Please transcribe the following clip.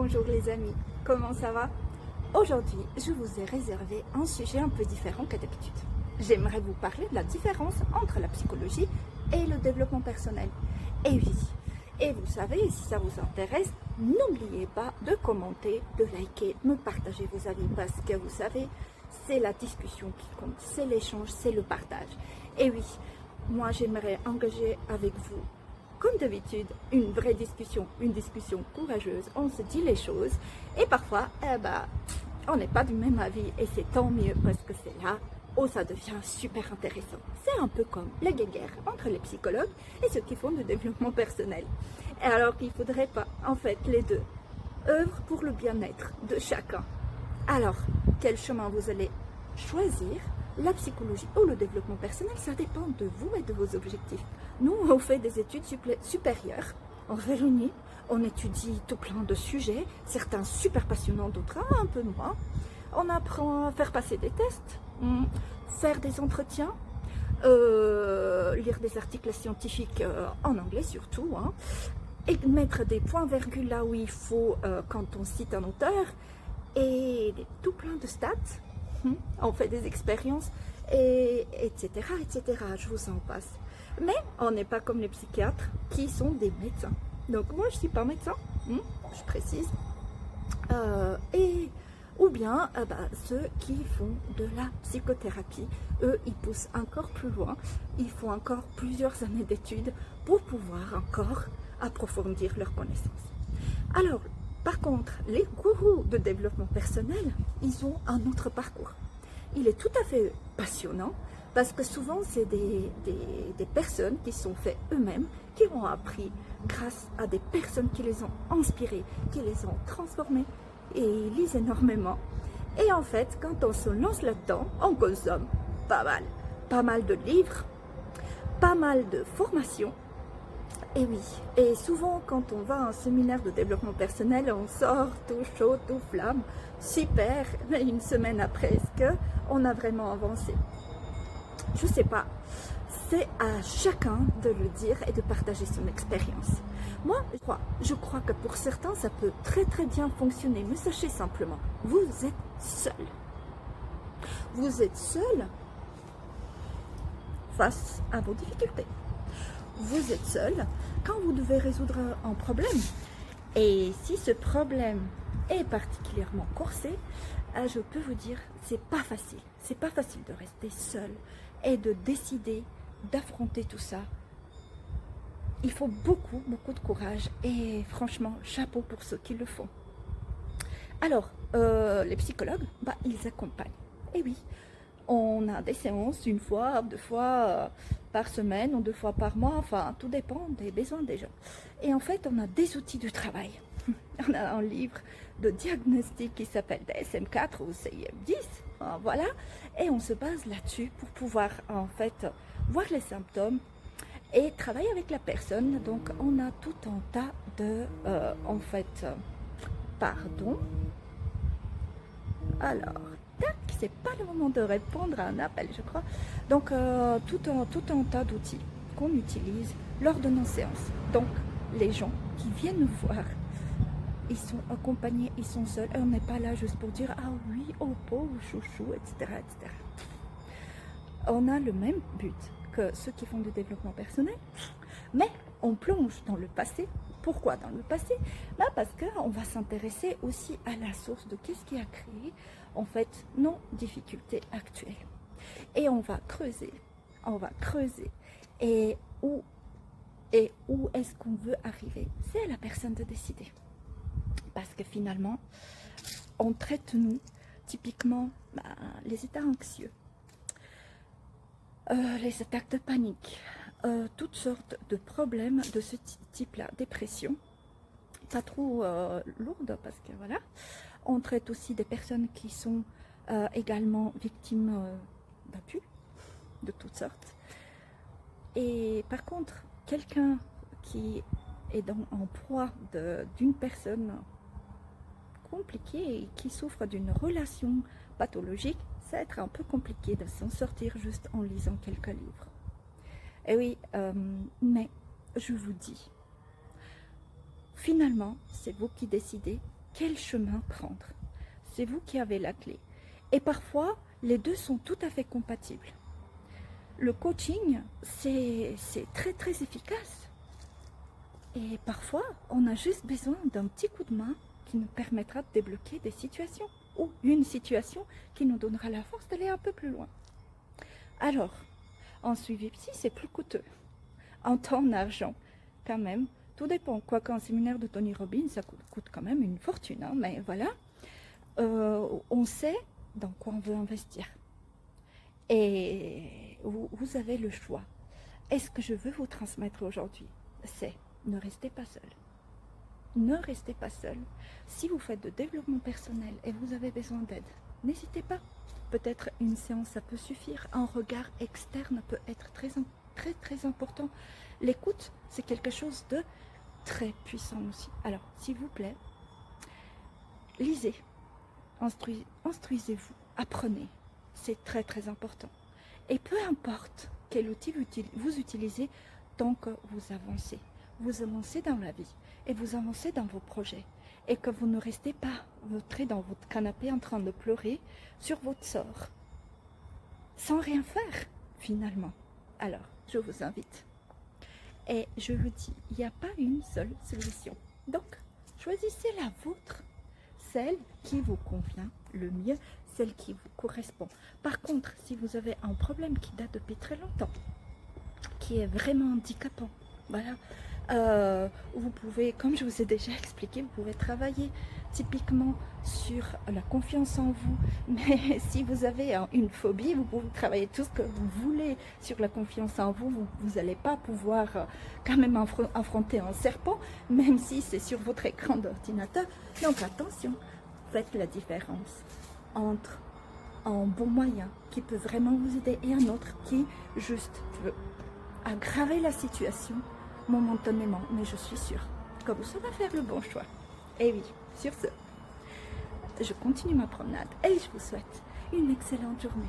Bonjour les amis, comment ça va? Aujourd'hui, je vous ai réservé un sujet un peu différent que d'habitude. J'aimerais vous parler de la différence entre la psychologie et le développement personnel. Et oui, et vous savez, si ça vous intéresse, n'oubliez pas de commenter, de liker, de me partager vos avis parce que vous savez, c'est la discussion qui compte, c'est l'échange, c'est le partage. Et oui, moi j'aimerais engager avec vous comme d'habitude, une vraie discussion, une discussion courageuse, on se dit les choses et parfois, on n'est pas du même avis et c'est tant mieux parce que c'est là où ça devient super intéressant. C'est un peu comme la guerre entre les psychologues et ceux qui font du développement personnel. Et alors qu'il ne faudrait pas, en fait, les deux œuvrent pour le bien-être de chacun. Alors, quel chemin vous allez choisir? La psychologie ou le développement personnel, ça dépend de vous et de vos objectifs. Nous, on fait des études supérieures, en Véronique, on étudie tout plein de sujets, certains super passionnants, d'autres un peu moins. On apprend à faire passer des tests, faire des entretiens, lire des articles scientifiques en anglais surtout, et mettre des points-virgules là où il faut quand on cite un auteur, et tout plein de stats. On fait des expériences, et, etc., etc. Je vous en passe. Mais on n'est pas comme les psychiatres qui sont des médecins. Donc moi, je ne suis pas médecin, je précise. Ou bien ceux qui font de la psychothérapie, eux, ils poussent encore plus loin. Ils font encore plusieurs années d'études pour pouvoir encore approfondir leurs connaissances. Alors, par contre, les gourous de développement personnel, ils ont un autre parcours. Il est tout à fait passionnant parce que souvent, c'est des personnes qui sont faites eux-mêmes, qui ont appris grâce à des personnes qui les ont inspirés, qui les ont transformés et ils lisent énormément. Et en fait, quand on se lance là-dedans, on consomme pas mal de livres, pas mal de formations. Et oui, et souvent quand on va à un séminaire de développement personnel, on sort tout chaud, tout flamme, super, mais une semaine après, est-ce qu'on a vraiment avancé? Je sais pas, c'est à chacun de le dire et de partager son expérience. Moi, je crois que pour certains, ça peut très très bien fonctionner, mais sachez simplement, vous êtes seul. Vous êtes seul face à vos difficultés. Vous êtes seul quand vous devez résoudre un problème. Et si ce problème est particulièrement corsé, je peux vous dire, c'est pas facile. C'est pas facile de rester seul et de décider d'affronter tout ça. Il faut beaucoup de courage et franchement, chapeau pour ceux qui le font. Alors, les psychologues, ils accompagnent. Et oui, on a des séances une fois, deux fois par semaine ou deux fois par mois, enfin tout dépend des besoins des gens. Et en fait, on a des outils de travail. On a un livre de diagnostic qui s'appelle DSM-4 ou CIM-10, voilà. Et on se base là-dessus pour pouvoir en fait voir les symptômes et travailler avec la personne. Donc on a tout un tas de, pardon. Alors, c'est pas le moment de répondre à un appel, je crois. Donc, tout un tas d'outils qu'on utilise lors de nos séances. Donc, les gens qui viennent nous voir, ils sont accompagnés, ils sont seuls. Et on n'est pas là juste pour dire « Ah oui, oh pauvre chouchou, etc. etc. » On a le même but que ceux qui font du développement personnel, mais on plonge dans le passé. Pourquoi dans le passé? Parce qu'on va s'intéresser aussi à la source de qu'est-ce qui a créé en fait nos difficultés actuelles. Et on va creuser. Et où est-ce qu'on veut arriver? C'est à la personne de décider. Parce que finalement, on traite nous, typiquement, les états anxieux, les attaques de panique, toutes sortes de problèmes de ce type-là, dépression, pas trop lourde parce que voilà, on traite aussi des personnes qui sont également victimes d'abus de toutes sortes. Et par contre, quelqu'un qui est en proie d'une personne compliquée et qui souffre d'une relation pathologique, ça va être un peu compliqué de s'en sortir juste en lisant quelques livres. Et oui, mais je vous dis, finalement, c'est vous qui décidez quel chemin prendre. C'est vous qui avez la clé. Et parfois, les deux sont tout à fait compatibles. Le coaching, c'est très très efficace. Et parfois, on a juste besoin d'un petit coup de main qui nous permettra de débloquer des situations ou une situation qui nous donnera la force d'aller un peu plus loin. Alors, en suivi psy, c'est plus coûteux. En temps, en argent, quand même. Tout dépend. Quoique un séminaire de Tony Robbins, ça coûte quand même une fortune. Hein, mais voilà, on sait dans quoi on veut investir. Et vous avez le choix. Et ce que je veux vous transmettre aujourd'hui, c'est ne restez pas seul. Ne restez pas seul. Si vous faites de développement personnel et vous avez besoin d'aide, n'hésitez pas. Peut-être une séance, ça peut suffire. Un regard externe peut être très important. L'écoute, c'est quelque chose de très puissant aussi. Alors, s'il vous plaît, lisez, instruisez-vous, apprenez. C'est très important. Et peu importe quel outil vous utilisez, tant que vous avancez dans la vie et vous avancez dans vos projets et que vous ne restez pas vautré dans votre canapé en train de pleurer sur votre sort sans rien faire finalement. Alors, je vous invite et je vous dis, il n'y a pas une seule solution. Donc, choisissez la vôtre, celle qui vous convient le mieux, celle qui vous correspond. Par contre, si vous avez un problème qui date depuis très longtemps, qui est vraiment handicapant, voilà, vous pouvez, comme je vous ai déjà expliqué, vous pouvez travailler typiquement sur la confiance en vous. Mais si vous avez une phobie, vous pouvez travailler tout ce que vous voulez sur la confiance en vous. Vous n'allez pas pouvoir quand même affronter un serpent, même si c'est sur votre écran d'ordinateur. Donc attention, faites la différence entre un bon moyen qui peut vraiment vous aider et un autre qui juste veut aggraver la situation momentanément, mais je suis sûre que vous saurez faire le bon choix. Et oui, sur ce, je continue ma promenade et je vous souhaite une excellente journée.